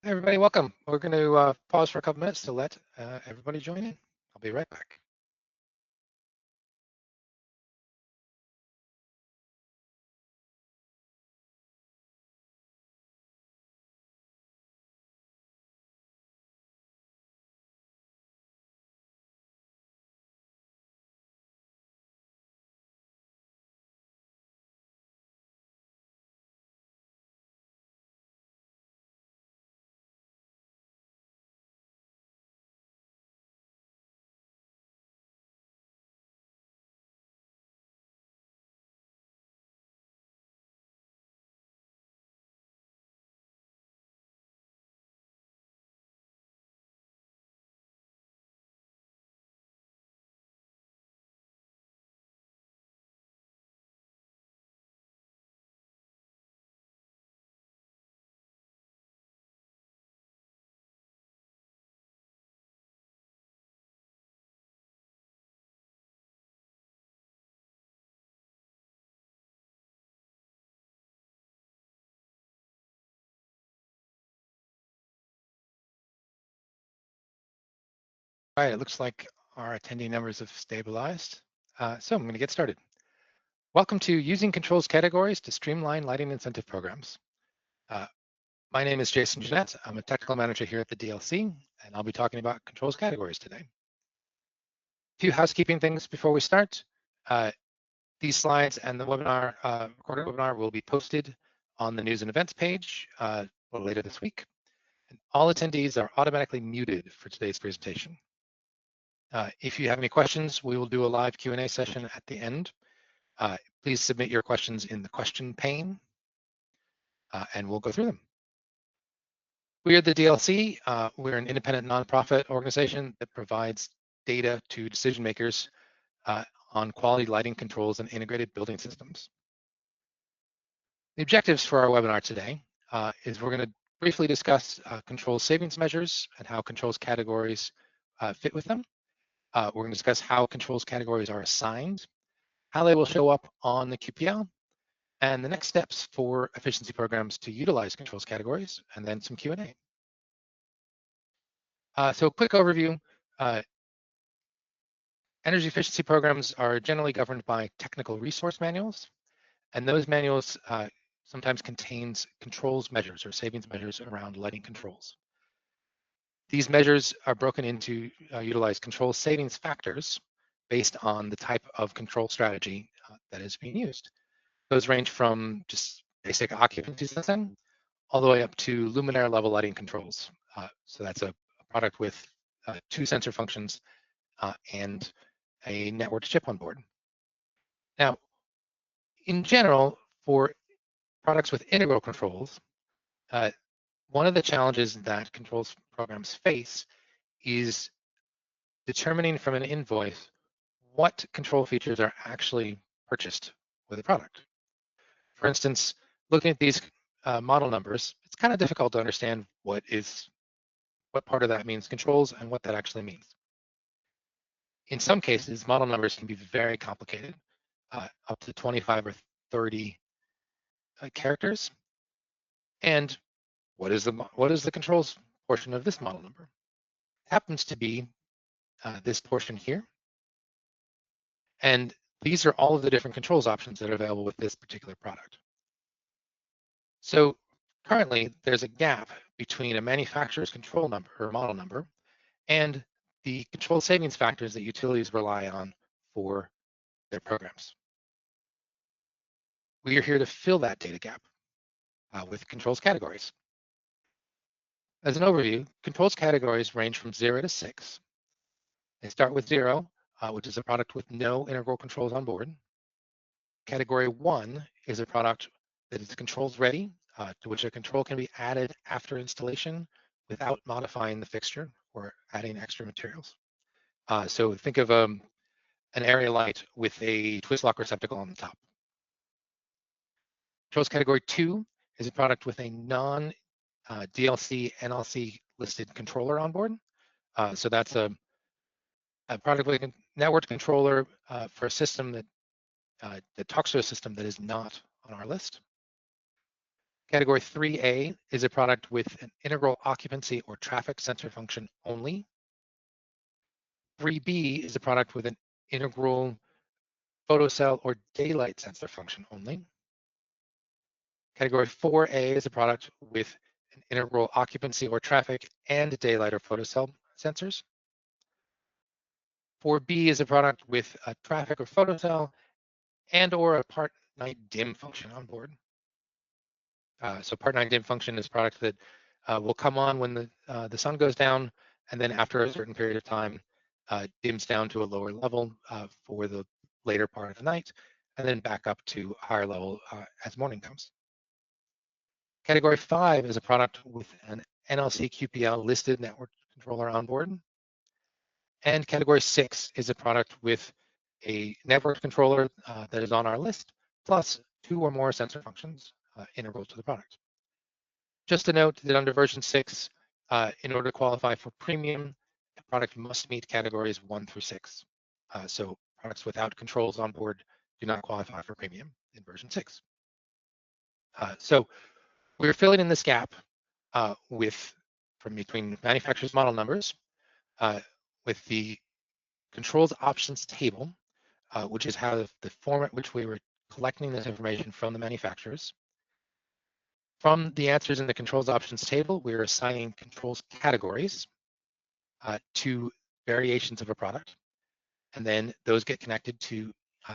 Hey everybody, welcome. We're going to pause for a couple minutes to let everybody join in. I'll be right back. All right, it looks like our attendee numbers have stabilized. So I'm going to get started. Welcome to Using Controls Categories to Streamline Lighting Incentive Programs. My name is Jason Jeanette. I'm a technical manager here at the DLC, and I'll be talking about controls categories today. A few housekeeping things before we start. These slides and the webinar, recorded webinar will be posted on the news and events page a little later this week. And all attendees are automatically muted for today's presentation. If you have any questions, we will do a live Q&A session at the end. Please submit your questions in the question pane, and we'll go through them. We are the DLC. We're an independent nonprofit organization that provides data to decision makers on quality lighting controls and integrated building systems. The objectives for our webinar today is we're going to briefly discuss controls savings measures and how controls categories fit with them. We're going to discuss how controls categories are assigned, how they will show up on the QPL, and the next steps for efficiency programs to utilize controls categories, and then some Q&A. So a quick overview. Energy efficiency programs are generally governed by technical resource manuals, and those manuals sometimes contains controls measures or savings measures around lighting controls. These measures are broken into utilize control savings factors based on the type of control strategy that is being used. Those range from just basic occupancy sensing all the way up to luminaire level lighting controls. So that's a product with 2 sensor functions and a networked chip on board. Now, in general, for products with integral controls, one of the challenges that controls programs face is determining from an invoice what control features are actually purchased with a product. For instance, looking at these model numbers, it's kind of difficult to understand what part of that means controls and what that actually means. In some cases, model numbers can be very complicated, up to 25 or 30 characters. And what is the controls portion of this model number? It happens to be this portion here. And these are all of the different controls options that are available with this particular product. So currently, there's a gap between a manufacturer's control number or model number and the control savings factors that utilities rely on for their programs. We are here to fill that data gap with controls categories. As an overview, controls categories range from 0 to 6. They start with 0, which is a product with no integral controls on board. Category 1 is a product that is controls ready, to which a control can be added after installation without modifying the fixture or adding extra materials. So think of an area light with a twist lock receptacle on the top. Controls category 2 is a product with a non-DLC NLC listed controller on board. So that's a product with a networked controller for a system that talks to a system that is not on our list. Category 3A is a product with an integral occupancy or traffic sensor function only. 3B is a product with an integral photocell or daylight sensor function only. Category 4A is a product with an integral occupancy or traffic and daylight or photocell sensors. 4B is a product with a traffic or photocell and or a part night dim function on board. So part 9 dim function is a product that will come on when the sun goes down, and then after a certain period of time, dims down to a lower level for the later part of the night, and then back up to a higher level as morning comes. Category 5 is a product with an NLC QPL listed network controller on board. And category 6 is a product with a network controller that is on our list, plus 2 or more sensor functions integral to the product. Just to note that under version 6, in order to qualify for premium, the product must meet categories 1 through 6. So products without controls on board do not qualify for premium in version 6. So we're filling in this gap from between manufacturers' model numbers with the controls options table, which is how the format which we were collecting this information from the manufacturers. From the answers in the controls options table, we're assigning controls categories to variations of a product, and then those get connected to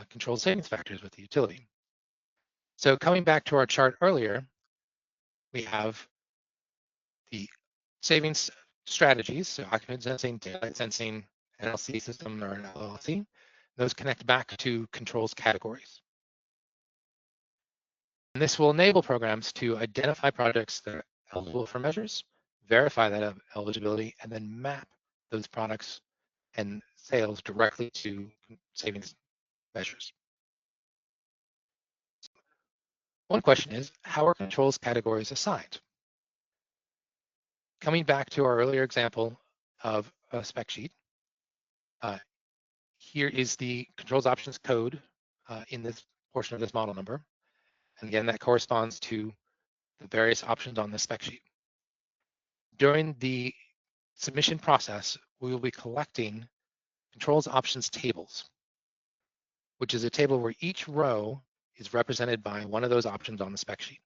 control savings factors with the utility. So coming back to our chart earlier, we have the savings strategies, so occupant sensing, daylight sensing, NLC system or an LLC. Those connect back to controls categories. And this will enable programs to identify projects that are eligible for measures, verify that eligibility, and then map those products and sales directly to savings measures. One question is, how are controls categories assigned? Coming back to our earlier example of a spec sheet, here is the controls options code in this portion of this model number. And again, that corresponds to the various options on the spec sheet. During the submission process, we will be collecting controls options tables, which is a table where each row is represented by one of those options on the spec sheet.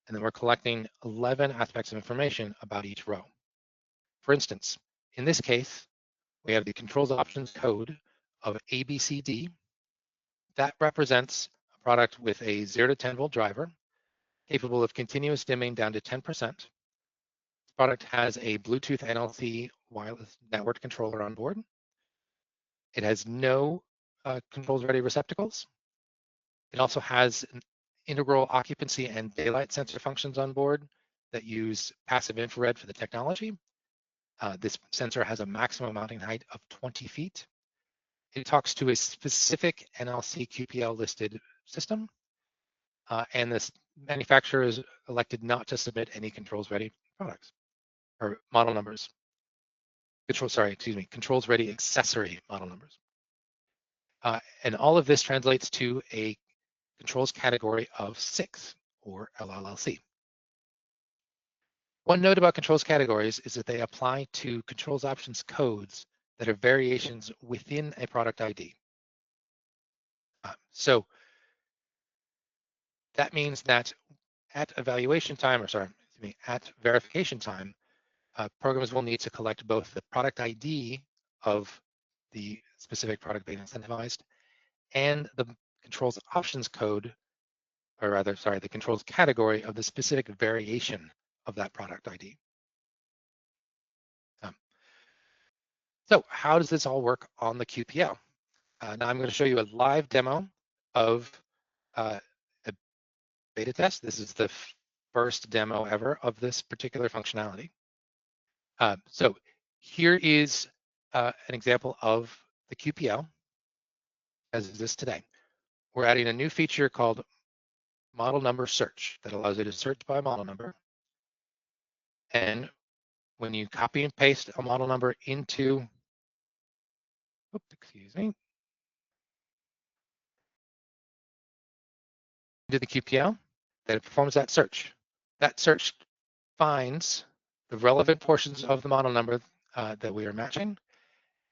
And then we're collecting 11 aspects of information about each row. For instance, in this case, we have the controls options code of ABCD. That represents a product with a 0 to 10 volt driver, capable of continuous dimming down to 10%. This product has a Bluetooth NLC wireless network controller on board. It has no controls ready receptacles. It also has integral occupancy and daylight sensor functions on board that use passive infrared for the technology. This sensor has a maximum mounting height of 20 feet. It talks to a specific NLC QPL listed system, and this manufacturer has elected not to submit any controls ready products or model numbers. Controls ready accessory model numbers. And all of this translates to a controls category of 6 or LLC. One note about controls categories is that they apply to controls options codes that are variations within a product ID. So that means that at verification time, programs will need to collect both the product ID of the specific product being incentivized and the controls options code, or rather, sorry, the controls category of the specific variation of that product ID. So how does this all work on the QPL? Now I'm going to show you a live demo of a beta test. This is the first demo ever of this particular functionality. So here is an example of the QPL as it is today. We're adding a new feature called model number search that allows you to search by model number. And when you copy and paste a model number into, into the QPL, that it performs that search. That search finds the relevant portions of the model number that we are matching,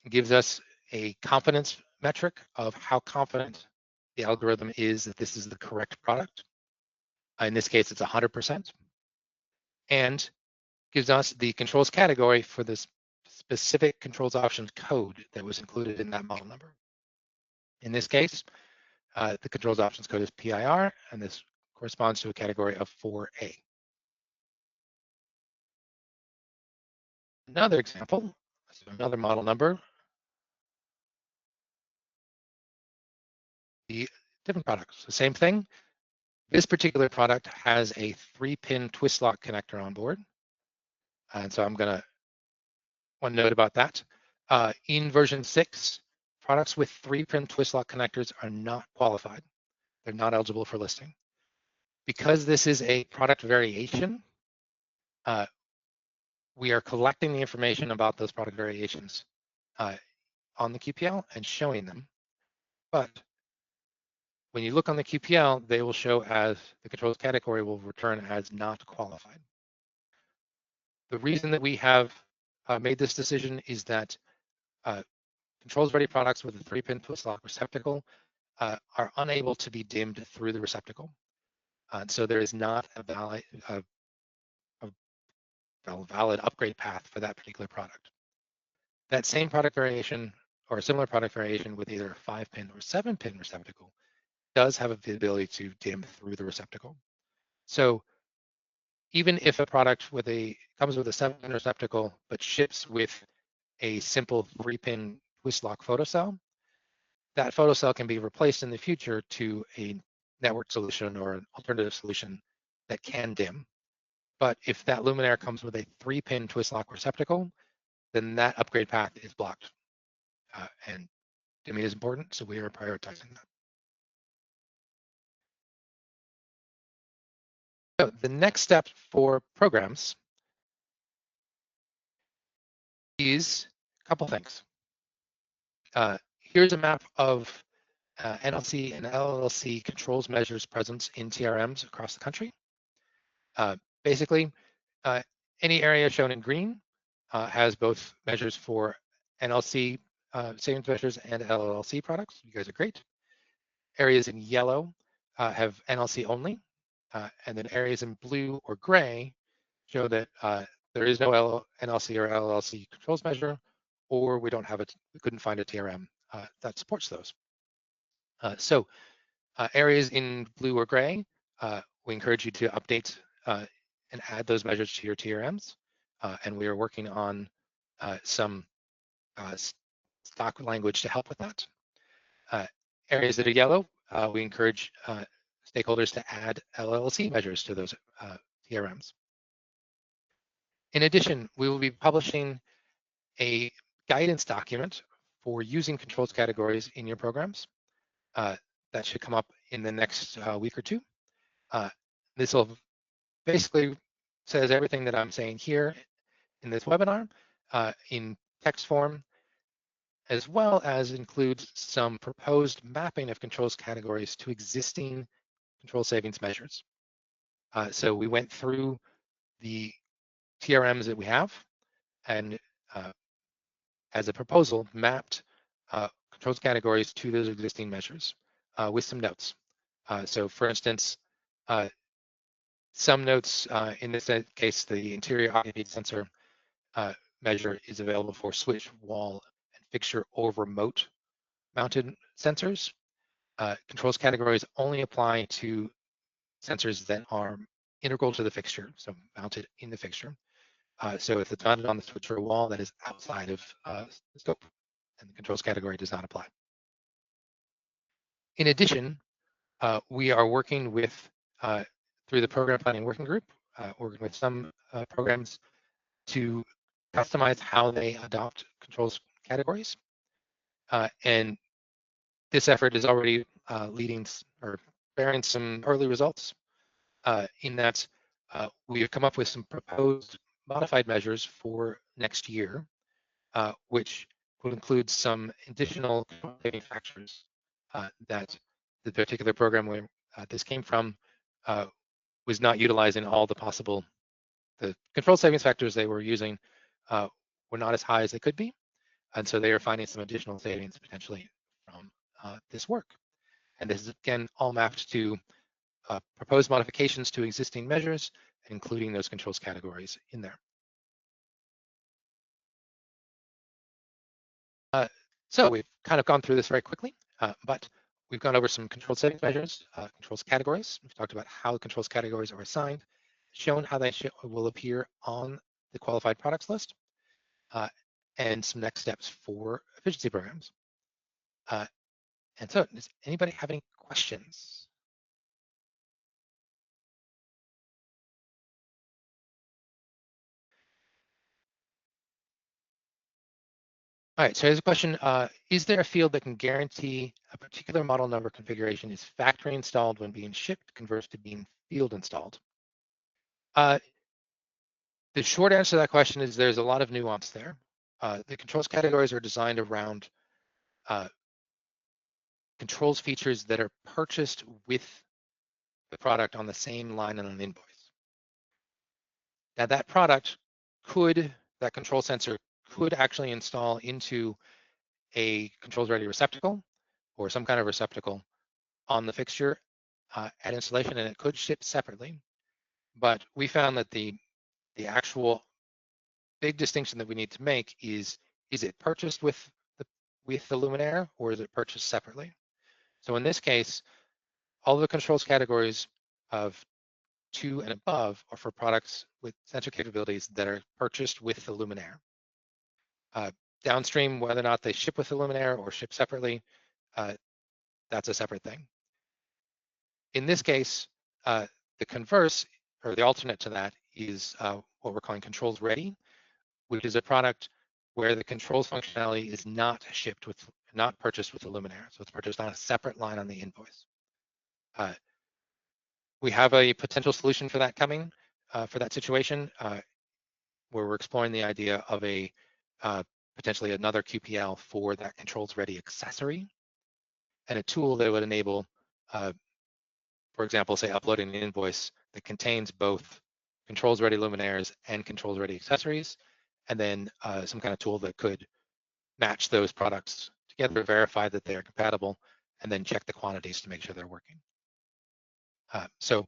and gives us a confidence metric of how confident the algorithm is that this is the correct product. In this case, it's 100%, and gives us the controls category for this specific controls options code that was included in that model number. In this case, the controls options code is PIR, and this corresponds to a category of 4A. Another example, so another model number, the different products, the same thing. This particular product has a 3-pin twist lock connector on board. And so I'm going to one note about that. In version 6, products with 3-pin twist lock connectors are not qualified. They're not eligible for listing. Because this is a product variation, we are collecting the information about those product variations on the QPL and showing them. But when you look on the QPL, they will show as the controls category will return as not qualified. The reason that we have made this decision is that controls ready products with a 3-pin twist lock receptacle are unable to be dimmed through the receptacle. So there is not a valid upgrade path for that particular product. That same product variation or a similar product variation with either a 5-pin or 7-pin receptacle does have the ability to dim through the receptacle. So even if a product comes with a 7-pin receptacle but ships with a simple 3-pin twist lock photocell, that photocell can be replaced in the future to a network solution or an alternative solution that can dim. But if that luminaire comes with a 3-pin twist lock receptacle, then that upgrade path is blocked. And dimming is important, so we are prioritizing that. So the next step for programs is a couple things. Here's a map of NLC and LLC controls measures presence in TRMs across the country. Basically, any area shown in green has both measures for NLC savings measures and LLC products. You guys are great. Areas in yellow have NLC only, and then areas in blue or gray show that there is no NLC or LLC controls measure, or we couldn't find a TRM that supports those. So areas in blue or gray, we encourage you to update and add those measures to your TRMs. And we are working on some stock language to help with that. Areas that are yellow, we encourage stakeholders to add LLC measures to those TRMs. In addition, we will be publishing a guidance document for using controls categories in your programs. That should come up in the next week or two. This will basically says everything that I'm saying here in this webinar in text form, as well as includes some proposed mapping of controls categories to existing control savings measures. So we went through the TRMs that we have and as a proposal mapped controls categories to those existing measures with some notes. So for instance, some notes in this case, the interior occupant sensor measure is available for switch, wall, and fixture or remote mounted sensors. Controls categories only apply to sensors that are integral to the fixture, so mounted in the fixture. So if it's mounted on the switch or wall, that is outside of the scope, and the controls category does not apply. In addition, we are working with, through the program planning working group, working with some programs to customize how they adopt controls categories. And this effort is already leading or bearing some early results in that we have come up with some proposed modified measures for next year, which will include some additional factors that the particular program where this came from was not utilizing all the possible, the control savings factors they were using were not as high as they could be. And so they are finding some additional savings potentially from this work. And this is, again, all mapped to proposed modifications to existing measures, including those controls categories in there. So we've kind of gone through this very quickly, but we've gone over some controlled savings measures, controls categories. We've talked about how controls categories are assigned, shown how they will appear on the qualified products list, and some next steps for efficiency programs. And so, does anybody have any questions? All right, so here's a question. Is there a field that can guarantee a particular model number configuration is factory installed when being shipped, converts to being field installed? The short answer to that question is there's a lot of nuance there. The controls categories are designed around controls features that are purchased with the product on the same line on an invoice. Now that product that control sensor could actually install into a controls ready receptacle or some kind of receptacle on the fixture at installation, and it could ship separately. But we found that the actual big distinction that we need to make is it purchased with the luminaire, or is it purchased separately? So in this case, all of the controls categories of 2 and above are for products with sensor capabilities that are purchased with the luminaire. Downstream, whether or not they ship with the luminaire or ship separately, that's a separate thing. In this case, the converse, or the alternate to that, is what we're calling controls ready, which is a product where the controls functionality is not purchased with the luminaire. So it's purchased on a separate line on the invoice. We have a potential solution for that coming, for that situation, where we're exploring the idea of a potentially another QPL for that controls ready accessory, and a tool that would enable, for example, say uploading an invoice that contains both controls ready luminaires and controls ready accessories, and then some kind of tool that could match those products together, verify that they are compatible, and then check the quantities to make sure they're working. So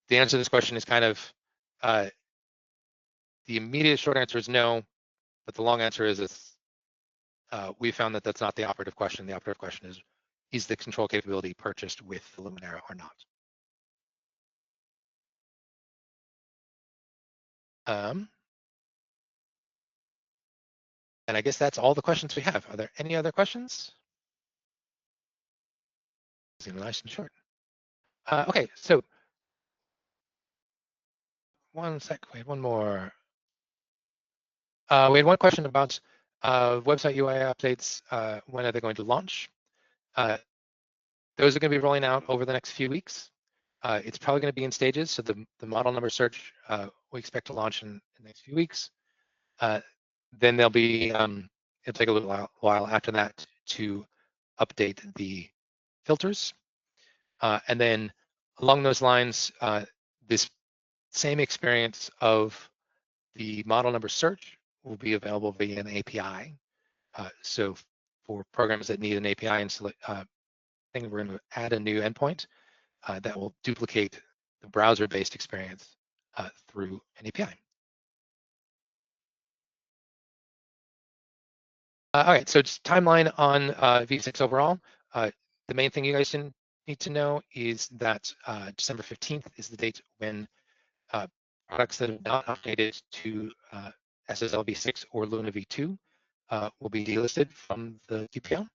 the answer to this question is kind of, the immediate short answer is no, but the long answer is we found that that's not the operative question. The operative question is the control capability purchased with the luminaire or not? And I guess that's all the questions we have. Are there any other questions? Nice and short. Okay, so one sec, we had one more. We had one question about website UI updates. When are they going to launch? Those are going to be rolling out over the next few weeks. It's probably going to be in stages. So the model number search we expect to launch in the next few weeks. Then there'll be, it'll take a little while after that to update the filters. And then along those lines, this same experience of the model number search will be available via an API. So for programs that need an API thing, we're going to add a new endpoint that will duplicate the browser-based experience through an API. All right, so just timeline on V6 overall. The main thing you guys need to know is that December 15th is the date when products that have not updated to SSL v6 or Luna v2 will be delisted from the QPL.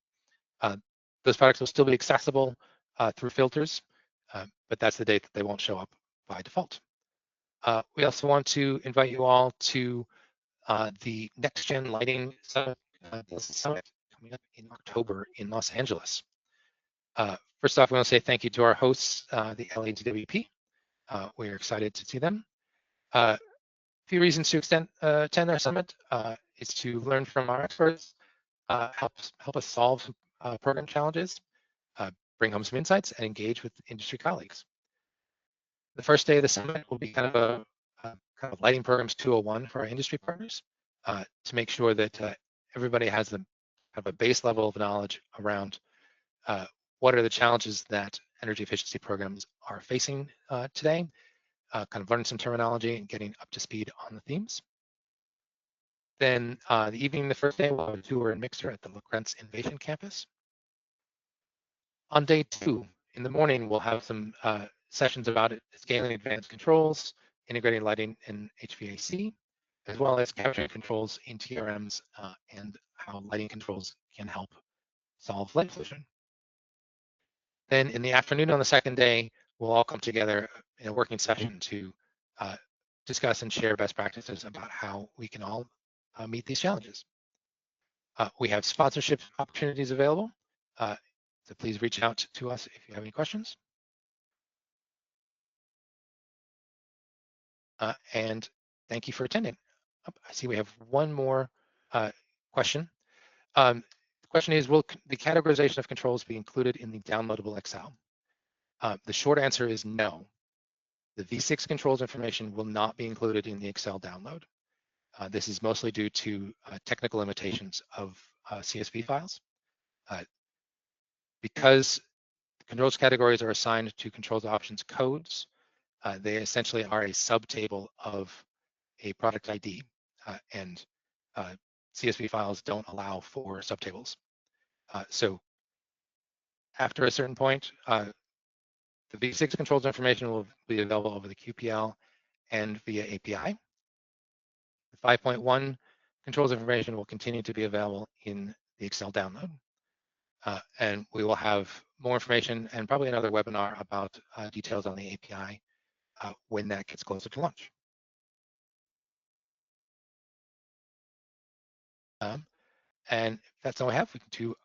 Those products will still be accessible through filters, but that's the date that they won't show up by default. We also want to invite you all to the Next Gen Lighting Summit coming up in October in Los Angeles. First off, we want to say thank you to our hosts, the LADWP. We're excited to see them. A few reasons to attend our summit is to learn from our experts, help us solve program challenges, bring home some insights, and engage with industry colleagues. The first day of the summit will be kind of a kind of lighting programs 201 for our industry partners to make sure that everybody has the kind of a base level of knowledge around what are the challenges that energy efficiency programs are facing today, kind of learning some terminology and getting up to speed on the themes. Then the evening, the first day, we'll have a tour and mixer at the LaCrentz Innovation Campus. On day 2, in the morning, we'll have some sessions about scaling advanced controls, integrating lighting and HVAC, as well as capturing controls in TRMs and how lighting controls can help solve light pollution. Then in the afternoon on the second day, we'll all come together in a working session to discuss and share best practices about how we can all meet these challenges. We have sponsorship opportunities available, so please reach out to us if you have any questions. And thank you for attending. I see we have one more question. The question is, will the categorization of controls be included in the downloadable Excel? The short answer is no. The V6 controls information will not be included in the Excel download. This is mostly due to technical limitations of CSV files. Because controls categories are assigned to controls options codes, they essentially are a subtable of a product ID, and CSV files don't allow for subtables. So after a certain point, the V6 controls information will be available over the QPL and via API. The 5.1 controls information will continue to be available in the Excel download. And we will have more information and probably another webinar about details on the API when that gets closer to launch. And if that's all I have, we can do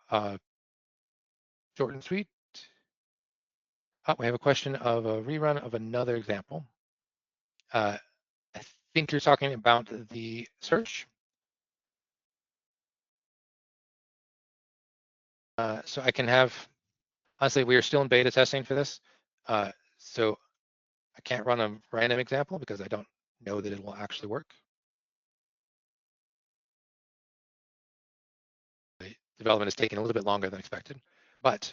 short and sweet. We have a question of a rerun of another example. I think you're talking about the search. So I can have, honestly, we are still in beta testing for this. So I can't run a random example because I don't know that it will actually work. The development is taking a little bit longer than expected, but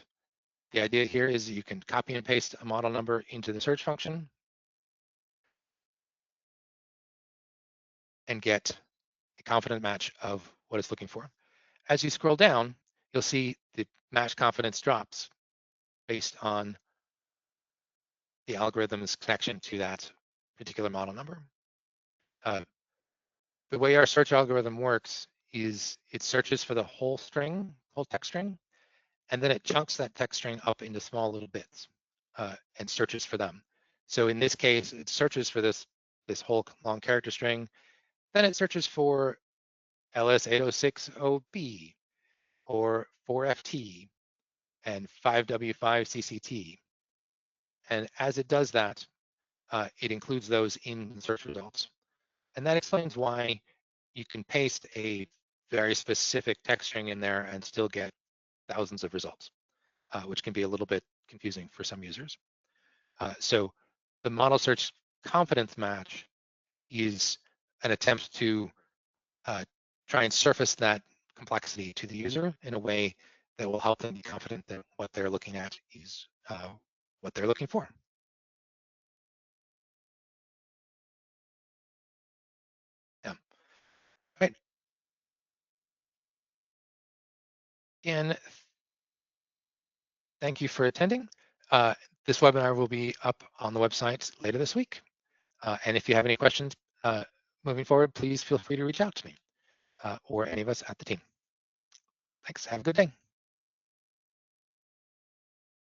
the idea here is you can copy and paste a model number into the search function and get a confident match of what it's looking for. As you scroll down, you'll see the match confidence drops based on the algorithm's connection to that particular model number. The way our search algorithm works is it searches for the whole string, whole text string, and then it chunks that text string up into small little bits and searches for them. So in this case, it searches for this whole long character string, then it searches for LS8060B or 4FT and 5W5CCT. And as it does that, it includes those in the search results. And that explains why you can paste a very specific text string in there and still get thousands of results, which can be a little bit confusing for some users. So the model search confidence match is an attempt to try and surface that complexity to the user in a way that will help them be confident that what they're looking at is what they're looking for. Yeah. Right. And thank you for attending. This webinar will be up on the website later this week. And if you have any questions moving forward, please feel free to reach out to me or any of us at the team. Thanks. Have a good day.